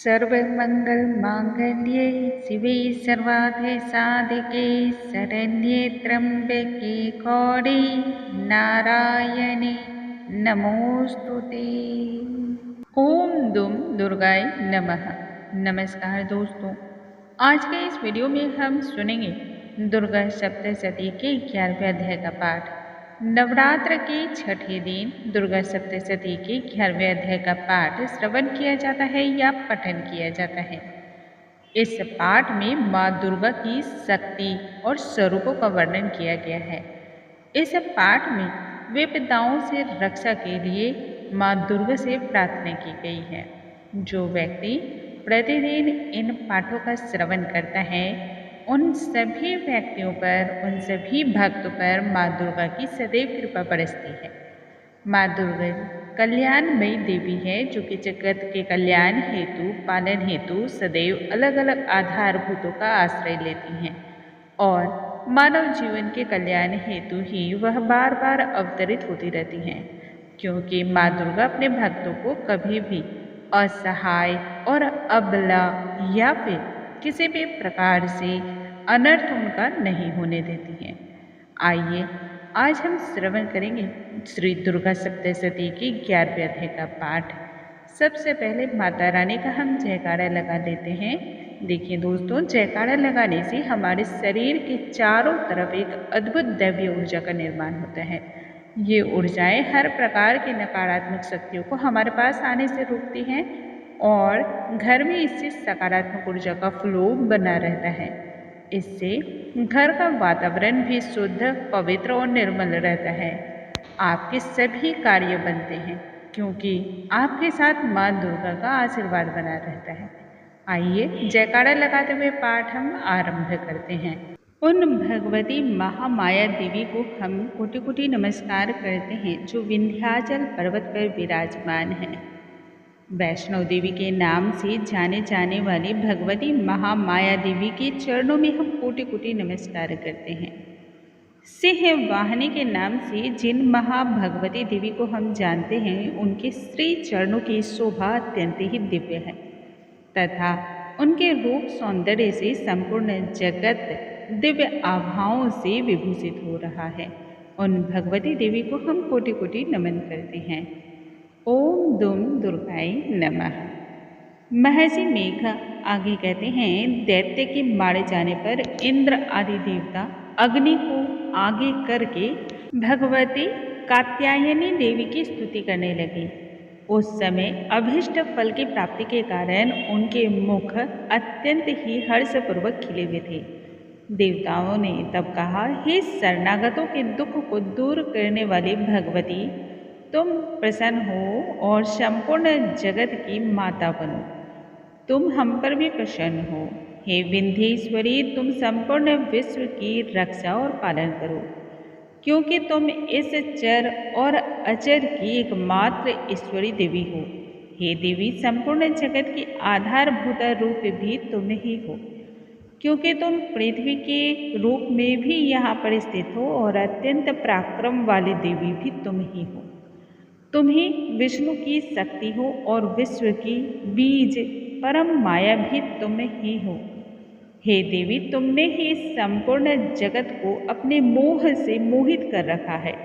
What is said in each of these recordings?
सर्वमङ्गलमाङ्गल्ये शिवे सर्वार्थसाधिके शरण्ये त्र्यम्बके गौरी नारायणे नमोस्तुते। ओम दुम दुर्गाय नमः। नमस्कार दोस्तों, आज के इस वीडियो में हम सुनेंगे दुर्गा सप्तशती के 11वें अध्याय का पाठ। नवरात्र के छठे दिन दुर्गा सप्तशती के 11वें अध्याय का पाठ श्रवण किया जाता है या पठन किया जाता है। इस पाठ में माँ दुर्गा की शक्ति और स्वरूपों का वर्णन किया गया है। इस पाठ में विपदाओं से रक्षा के लिए माँ दुर्गा से प्रार्थना की गई है। जो व्यक्ति प्रतिदिन इन पाठों का श्रवण करता है उन सभी व्यक्तियों पर, उन सभी भक्तों पर माँ दुर्गा की सदैव कृपा बरसती है। माँ दुर्गा कल्याणमयी देवी है जो कि जगत के कल्याण हेतु, पालन हेतु सदैव अलग अलग आधारभूतों का आश्रय लेती हैं और मानव जीवन के कल्याण हेतु ही वह बार बार अवतरित होती रहती हैं, क्योंकि माँ दुर्गा अपने भक्तों को कभी भी असहाय और अबला या फिर किसी भी प्रकार से अनर्थ उनका नहीं होने देती हैं। आइए आज हम श्रवण करेंगे श्री दुर्गा सप्तशती की 11वें अध्याय का पाठ। सबसे पहले माता रानी का हम जयकारा लगा देते हैं। देखिए दोस्तों, जयकारा लगाने से हमारे शरीर के चारों तरफ एक अद्भुत दैवीय ऊर्जा का निर्माण होता है। ये ऊर्जाएं हर प्रकार की नकारात्मक शक्तियों को हमारे पास आने से रोकती हैं और घर में इससे सकारात्मक ऊर्जा का फ्लो बना रहता है। इससे घर का वातावरण भी शुद्ध, पवित्र और निर्मल रहता है। आपके सभी कार्य बनते हैं क्योंकि आपके साथ माँ दुर्गा का आशीर्वाद बना रहता है। आइए जयकारा लगाते हुए पाठ हम आरंभ करते हैं। उन भगवती महामाया देवी को हम कोटि कोटि नमस्कार करते हैं जो विंध्याचल पर्वत पर विराजमान है। वैष्णो देवी के नाम से जाने जाने वाली भगवती महामाया देवी के चरणों में हम कोटि कोटि नमस्कार करते हैं। सिंह वाहिनी के नाम से जिन महाभगवती देवी को हम जानते हैं उनके श्री चरणों की शोभा अत्यंत ही दिव्य है तथा उनके रूप सौंदर्य से संपूर्ण जगत दिव्य आभाओं से विभूषित हो रहा है। उन भगवती देवी को हम कोटि कोटि नमन करते हैं। ओम दुम दुर्गाय नमः। महर्षि मेघ आगे कहते हैं, दैत्य के मारे जाने पर इंद्र आदि देवता अग्नि को आगे करके भगवती कात्यायनी देवी की स्तुति करने लगे। उस समय अभीष्ट फल की प्राप्ति के कारण उनके मुख अत्यंत ही हर्षपूर्वक खिले हुए थे। देवताओं ने तब कहा, हे शरणागतों के दुख को दूर करने वाली भगवती, तुम प्रसन्न हो और संपूर्ण जगत की माता बनो। तुम हम पर भी प्रसन्न हो। हे विंध्येश्वरी, तुम संपूर्ण विश्व की रक्षा और पालन करो, क्योंकि तुम इस चर और अचर की एकमात्र ईश्वरी देवी हो। हे देवी, संपूर्ण जगत की आधारभूत रूप भी तुम ही हो, क्योंकि तुम पृथ्वी के रूप में भी यहाँ पर स्थित हो और अत्यंत पराक्रम वाली देवी भी तुम ही हो। तुम ही विष्णु की शक्ति हो और विश्व की बीज परम माया भी तुम ही हो। हे देवी, तुमने ही संपूर्ण जगत को अपने मोह से मोहित कर रखा है।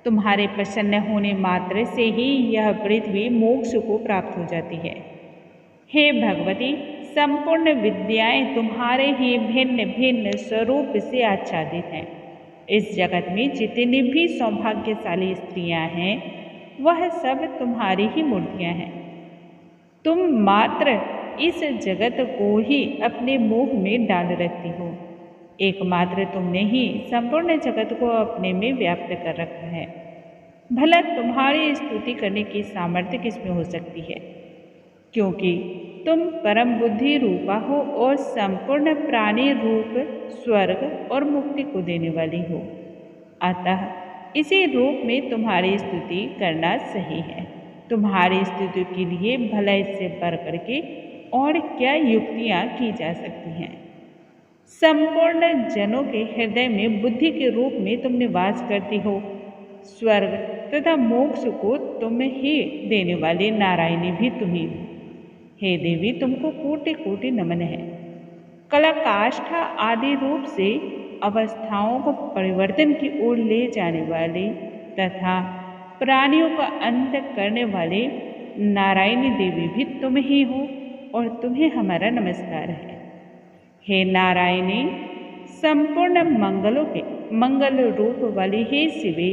तुम्हारे प्रसन्न होने मात्र से ही यह पृथ्वी मोक्ष को प्राप्त हो जाती है। हे भगवती, संपूर्ण विद्याएं तुम्हारे ही भिन्न भिन्न स्वरूप से आच्छादित हैं। इस जगत में जितनी भी सौभाग्यशाली स्त्रियां हैं वह सब तुम्हारी ही मूर्तियां हैं। तुम मात्र इस जगत को ही अपने मोह में डाल रखती हो। एकमात्र तुमने ही संपूर्ण जगत को अपने में व्याप्त कर रखा है। भला तुम्हारी स्तुति करने की सामर्थ्य किसमें हो सकती है, क्योंकि तुम परम बुद्धि रूपा हो और संपूर्ण प्राणी रूप स्वर्ग और मुक्ति को देने वाली हो। अतः इसी रूप में तुम्हारी स्तुति करना सही है। तुम्हारी स्तुति के लिए भला इससे बढ़ करके और क्या युक्तियाँ की जा सकती हैं। संपूर्ण जनों के हृदय में बुद्धि के रूप में तुम निवास करती हो। स्वर्ग तथा मोक्ष को तुम ही देने वाले नारायणी भी तुम ही हो। हे देवी तुमको कोटि कोटि नमन है। कलाकाष्ठा आदि रूप से अवस्थाओं को परिवर्तन की ओर ले जाने वाले तथा प्राणियों का अंत करने वाले नारायणी देवी भी तुम ही हो और तुम्हें हमारा नमस्कार है। हे नारायणी, संपूर्ण मंगलों के मंगल रूप वाली हे शिवे,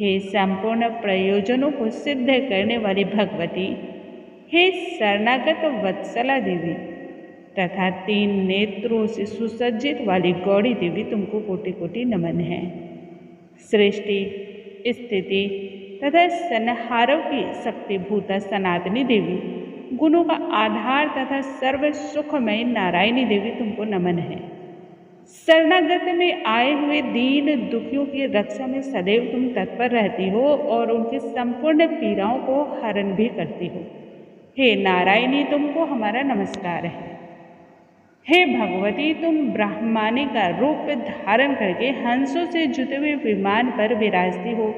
हे संपूर्ण प्रयोजनों को सिद्ध करने वाली भगवती, हे शरणागत वत्सला देवी तथा 3 नेत्रों से सुसज्जित वाली गौड़ी देवी तुमको कोटि कोटि नमन है। सृष्टि, स्थिति तथा संहारों की शक्तिभूता सनातनी देवी, गुणों का आधार तथा सर्व सुखमय नारायणी देवी तुमको नमन है। शरणागत में आए हुए दीन दुखियों की रक्षा में सदैव तुम तत्पर रहती हो और उनकी संपूर्ण पीड़ाओं को हरण भी करती हो। हे नारायणी, तुमको हमारा नमस्कार है। हे भगवती, तुम ब्रह्मानी का रूप धारण करके हंसों से जुटे हुए विमान पर विराजती हो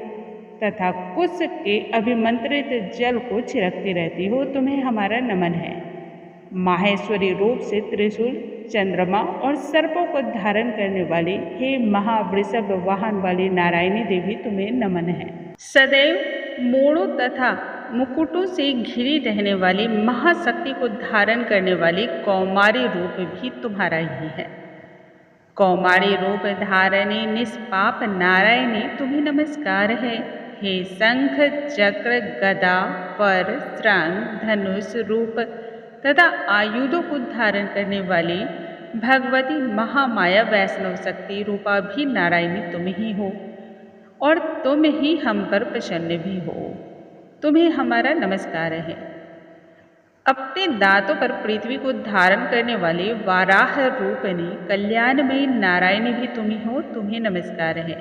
तथा कुश के अभिमंत्रित जल को छिड़कती रहती हो। तुम्हें हमारा नमन है। माहेश्वरी रूप से त्रिशूल, चंद्रमा और सर्पों को धारण करने वाली हे महावृषभ वाहन वाली नारायणी देवी तुम्हें नमन है। सदैव मोड़ों तथा मुकुटों से घिरी रहने वाली महाशक्ति को धारण करने वाली कौमारी रूप भी तुम्हारा ही है। कौमारी रूप धारणी निष्पाप नारायणी तुम्हें नमस्कार है। हे शंख, चक्र, गदा, पर, श्रृंग, धनुष रूप तथा आयुधों को धारण करने वाली भगवती महामाया वैष्णव शक्ति रूपा भी नारायणी तुम ही हो और तुम ही हम पर प्रसन्न भी हो। तुम्हें हमारा नमस्कार है। अपने दांतों पर पृथ्वी को धारण करने वाले वाराह रूपनी कल्याणमयी नारायणी भी तुम ही हो। तुम्हें नमस्कार है।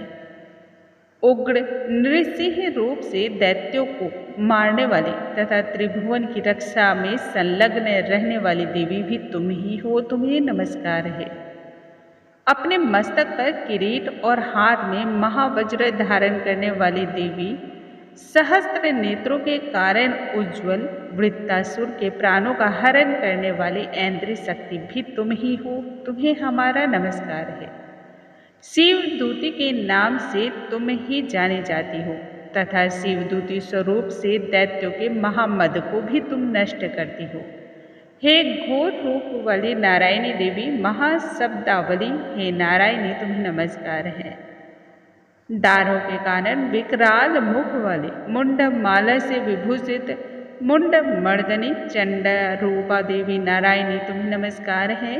उग्र नृसिंह रूप से दैत्यों को मारने वाली तथा त्रिभुवन की रक्षा में संलग्न रहने वाली देवी भी तुम ही हो। तुम्हें नमस्कार है। अपने मस्तक पर किरीट और हाथ में महावज्र धारण करने वाली देवी, सहस्त्र नेत्रों के कारण उज्ज्वल वृत्तासुर के प्राणों का हरण करने वाली ऐन्द्री शक्ति भी तुम ही हो। तुम्हें हमारा नमस्कार है। शिवदूती के नाम से तुम ही जानी जाती हो तथा शिवदूती स्वरूप से दैत्यों के महामद को भी तुम नष्ट करती हो। हे घोर रूप वाली नारायणी देवी महाशब्दावली, हे नारायणी तुम्हें नमस्कार है। दारों के कारण विकराल मुख वाली मुंड माला से विभूषित मुंड मर्दनी चंडा रूपा देवी नारायणी तुम्हें नमस्कार है।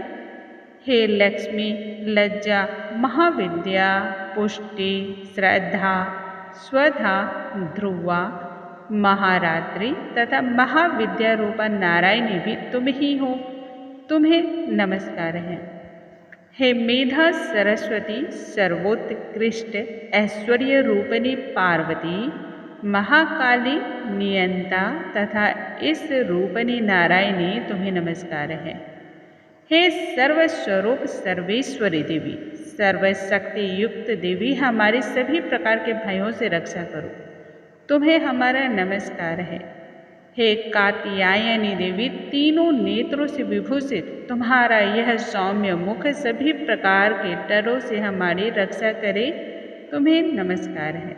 हे लक्ष्मी, लज्जा, महाविद्या, पुष्टि, श्रद्धा, स्वधा, ध्रुवा, महारात्रि तथा महाविद्या रूपा नारायणी भी तुम ही हो। तुम्हें नमस्कार है। हे मेधा सरस्वती, सर्वोत्कृष्ट ऐश्वर्य रूपनी पार्वती, महाकाली नियंता तथा इस रूपनी नारायणी तुम्हें नमस्कार है। हे सर्वस्वरूप सर्वेश्वरी देवी, सर्वशक्ति युक्त देवी, हमारी सभी प्रकार के भयों से रक्षा करो। तुम्हें हमारा नमस्कार है। हे कात्यायनी देवी, तीनों नेत्रों से विभूषित तुम्हारा यह सौम्य मुख सभी प्रकार के डरों से हमारी रक्षा करे। तुम्हें नमस्कार है।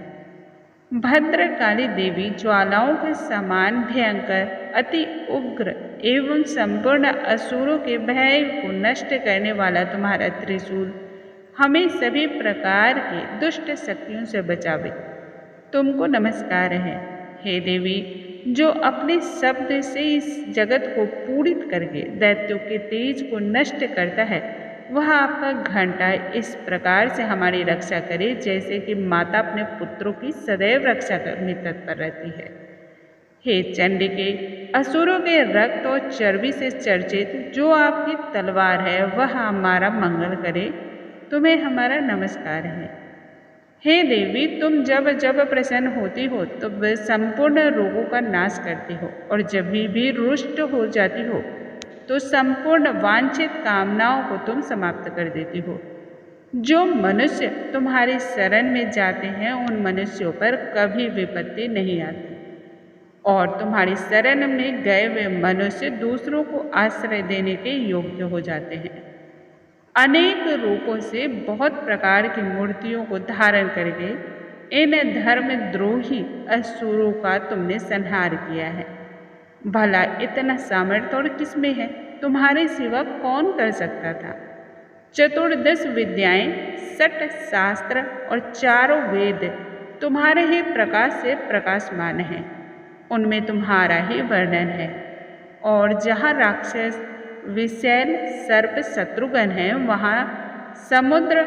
भद्रकाली देवी, ज्वालाओं के समान भयंकर, अति उग्र एवं संपूर्ण असुरों के भय को नष्ट करने वाला तुम्हारा त्रिशूल हमें सभी प्रकार के दुष्ट शक्तियों से बचावे। तुमको नमस्कार है। हे देवी, जो अपने शब्द से इस जगत को पूरित करके दैत्यों के तेज को नष्ट करता है, वह आपका घंटा इस प्रकार से हमारी रक्षा करे जैसे कि माता अपने पुत्रों की सदैव रक्षा करने तत्पर रहती है। हे चंडिके, असुरों के रक्त और चर्बी से चर्चित जो आपकी तलवार है वह हमारा मंगल करे। तुम्हें हमारा नमस्कार है। हे देवी, तुम जब जब प्रसन्न होती हो तब संपूर्ण रोगों का नाश करती हो और जब भी रुष्ट हो जाती हो तो संपूर्ण वांछित कामनाओं को तुम समाप्त कर देती हो। जो मनुष्य तुम्हारी शरण में जाते हैं उन मनुष्यों पर कभी विपत्ति नहीं आती। और तुम्हारी शरण में गए हुए मनुष्य दूसरों को आश्रय देने के योग्य हो जाते हैं। अनेक रूपों से बहुत प्रकार की मूर्तियों को धारण करके इन धर्मद्रोही असुरों का तुमने संहार किया है। भला इतना सामर्थ्य और किसमें है? तुम्हारे सिवा कौन कर सकता था? चतुर्दश विद्याएं, 60 शास्त्र और चारों वेद तुम्हारे ही प्रकाश से प्रकाशमान हैं। उनमें तुम्हारा ही वर्णन है। और जहाँ राक्षस विषैल सर्प शत्रुघ्न हैं, वहाँ समुद्र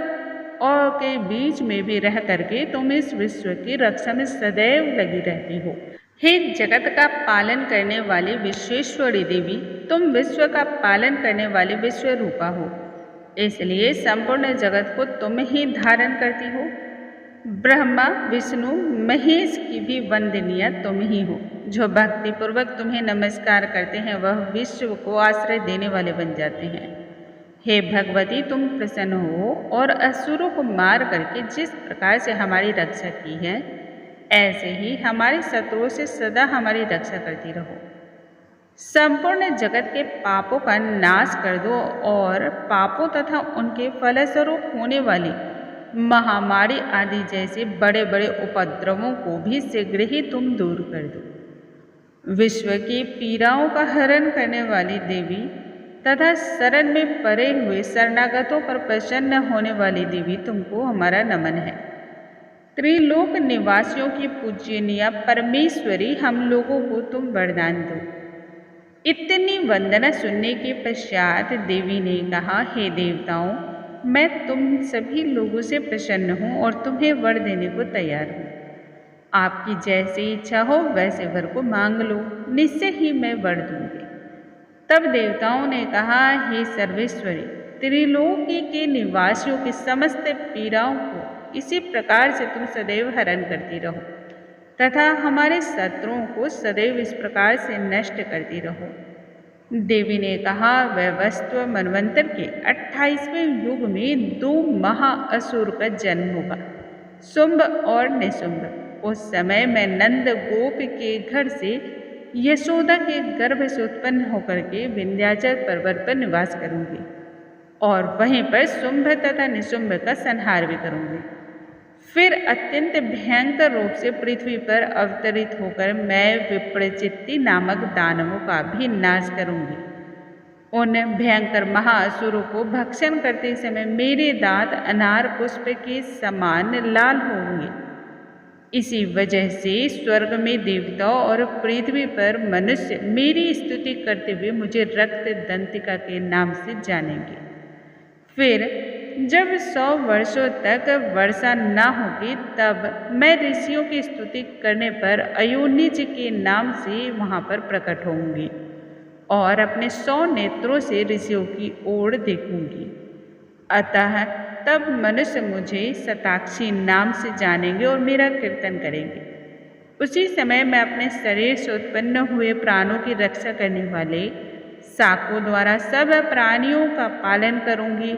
और के बीच में भी रह करके तुम इस विश्व की रक्षा में सदैव लगी रहती हो। हे जगत का पालन करने वाली विश्वेश्वरी देवी, तुम विश्व का पालन करने वाली विश्व रूपा हो, इसलिए संपूर्ण जगत को तुम ही धारण करती हो। ब्रह्मा विष्णु महेश की भी वंदनीय तुम ही हो। जो भक्ति पूर्वक तुम्हें नमस्कार करते हैं वह विश्व को आश्रय देने वाले बन जाते हैं। हे भगवती, तुम प्रसन्न हो और असुरों को मार करके जिस प्रकार से हमारी रक्षा की है, ऐसे ही हमारे शत्रुओं से सदा हमारी रक्षा करती रहो। संपूर्ण जगत के पापों का नाश कर दो और पापों तथा उनके फलस्वरूप होने वाली महामारी आदि जैसे बड़े बड़े उपद्रवों को भी शीघ्र ही तुम दूर कर दो। विश्व की पीड़ाओं का हरण करने वाली देवी तथा शरण में पड़े हुए शरणागतों पर प्रसन्न होने वाली देवी, तुमको हमारा नमन है। त्रिलोक निवासियों की पूजनीय परमेश्वरी, हम लोगों को तुम वरदान दो। इतनी वंदना सुनने के पश्चात देवी ने कहा, हे देवताओं, मैं तुम सभी लोगों से प्रसन्न हूँ और तुम्हें वर देने को तैयार हूँ। आपकी जैसी इच्छा हो वैसे वर को मांग लो, निश्चय ही मैं वर दूंगी। तब देवताओं ने कहा, हे सर्वेश्वरी, त्रिलोकी के निवासियों की समस्त पीड़ाओं को इसी प्रकार से तुम सदैव हरण करती रहो तथा हमारे शत्रुओं को सदैव इस प्रकार से नष्ट करती रहो। देवी ने कहा, वह वस्तु मनवंतर के 28वें युग में 2 महाअसुर का जन्म होगा, शुंभ और निशुंभ। उस समय मैं नंद गोप के घर से यशोदा के गर्भ से उत्पन्न होकर के विंध्याचल पर्वत पर निवास करूंगी और वहीं पर शुंभ तथा निशुंभ का संहार भी करूंगी। फिर अत्यंत भयंकर रूप से पृथ्वी पर अवतरित होकर मैं विप्रचित्ति नामक दानवों का भी नाश करूंगी। उन भयंकर महाअसुरों को भक्षण करते समय मेरे दांत अनार पुष्प के समान लाल होंगे। इसी वजह से स्वर्ग में देवता और पृथ्वी पर मनुष्य मेरी स्तुति करते हुए मुझे रक्त दंतिका के नाम से जानेंगे। फिर जब 100 वर्षों तक वर्षा न होगी, तब मैं ऋषियों की स्तुति करने पर अयोनिज के नाम से वहाँ पर प्रकट होंगी और अपने 100 नेत्रों से ऋषियों की ओर देखूंगी। अतः तब मनुष्य मुझे शताक्षी नाम से जानेंगे और मेरा कीर्तन करेंगे। उसी समय मैं अपने शरीर से उत्पन्न हुए प्राणों की रक्षा करने वाले शाकों द्वारा सब प्राणियों का पालन करूंगी।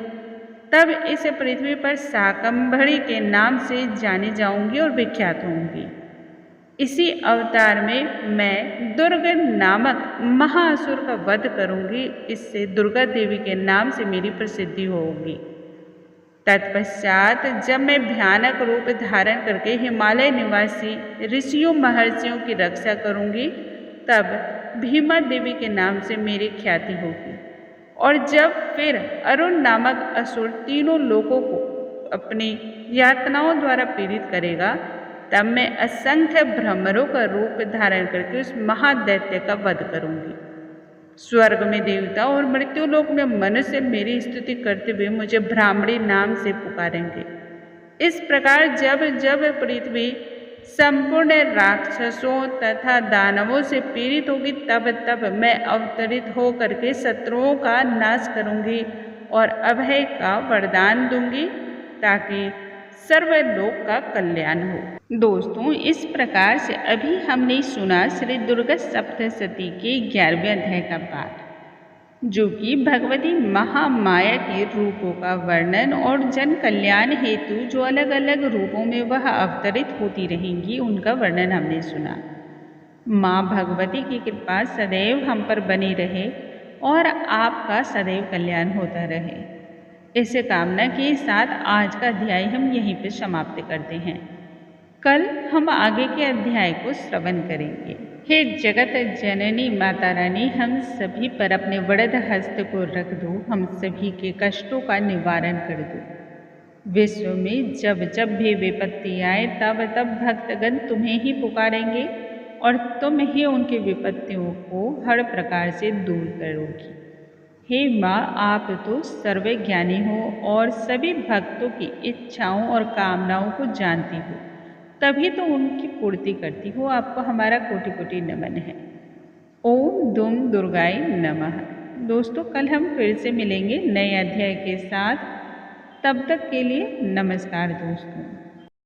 तब इस पृथ्वी पर शाकंभरी के नाम से जानी जाऊंगी और विख्यात होंगी। इसी अवतार में मैं दुर्गा नामक महाअसुर का वध करूंगी। इससे दुर्गा देवी के नाम से मेरी प्रसिद्धि होगी। तत्पश्चात जब मैं भयानक रूप धारण करके हिमालय निवासी ऋषियों महर्षियों की रक्षा करूंगी, तब भीमा देवी के नाम से मेरी ख्याति होगी। और जब फिर अरुण नामक असुर तीनों लोगों को अपनी यातनाओं द्वारा पीड़ित करेगा, तब मैं असंख्य भ्रमरों का रूप धारण करके उस महादैत्य का वध करूंगी। स्वर्ग में देवता और मृत्युलोक में मनुष्य मेरी स्तुति करते हुए मुझे ब्राह्मणी नाम से पुकारेंगे। इस प्रकार जब जब पृथ्वी संपूर्ण राक्षसों तथा दानवों से पीड़ित होगी, तब तब मैं अवतरित हो करके शत्रुओं का नाश करूंगी और अभय का वरदान दूंगी, ताकि सर्वलोक का कल्याण हो। दोस्तों, इस प्रकार से अभी हमने सुना श्री दुर्गा सप्तशती के 11वें अध्याय का पाठ, जो कि भगवती महामाया के रूपों का वर्णन और जन कल्याण हेतु जो अलग अलग रूपों में वह अवतरित होती रहेंगी, उनका वर्णन हमने सुना। माँ भगवती की कृपा सदैव हम पर बनी रहे और आपका सदैव कल्याण होता रहे। इस कामना के साथ आज का अध्याय हम यहीं पर समाप्त करते हैं। कल हम आगे के अध्याय को श्रवण करेंगे। हे जगत जननी माता रानी, हम सभी पर अपने वरद हस्त को रख दो, हम सभी के कष्टों का निवारण कर दो। विश्व में जब जब भी विपत्ति आए तब तब भक्तगण तुम्हें ही पुकारेंगे और तुम ही उनकी विपत्तियों को हर प्रकार से दूर करोगी। हे माँ, आप तो सर्वज्ञानी हो और सभी भक्तों की इच्छाओं और कामनाओं को जानती हो, तभी तो उनकी पूर्ति करती हो। आपको हमारा कोटि कोटि नमन है। ओम दुम दुर्गाय नमः। दोस्तों, कल हम फिर से मिलेंगे नए अध्याय के साथ। तब तक के लिए नमस्कार दोस्तों।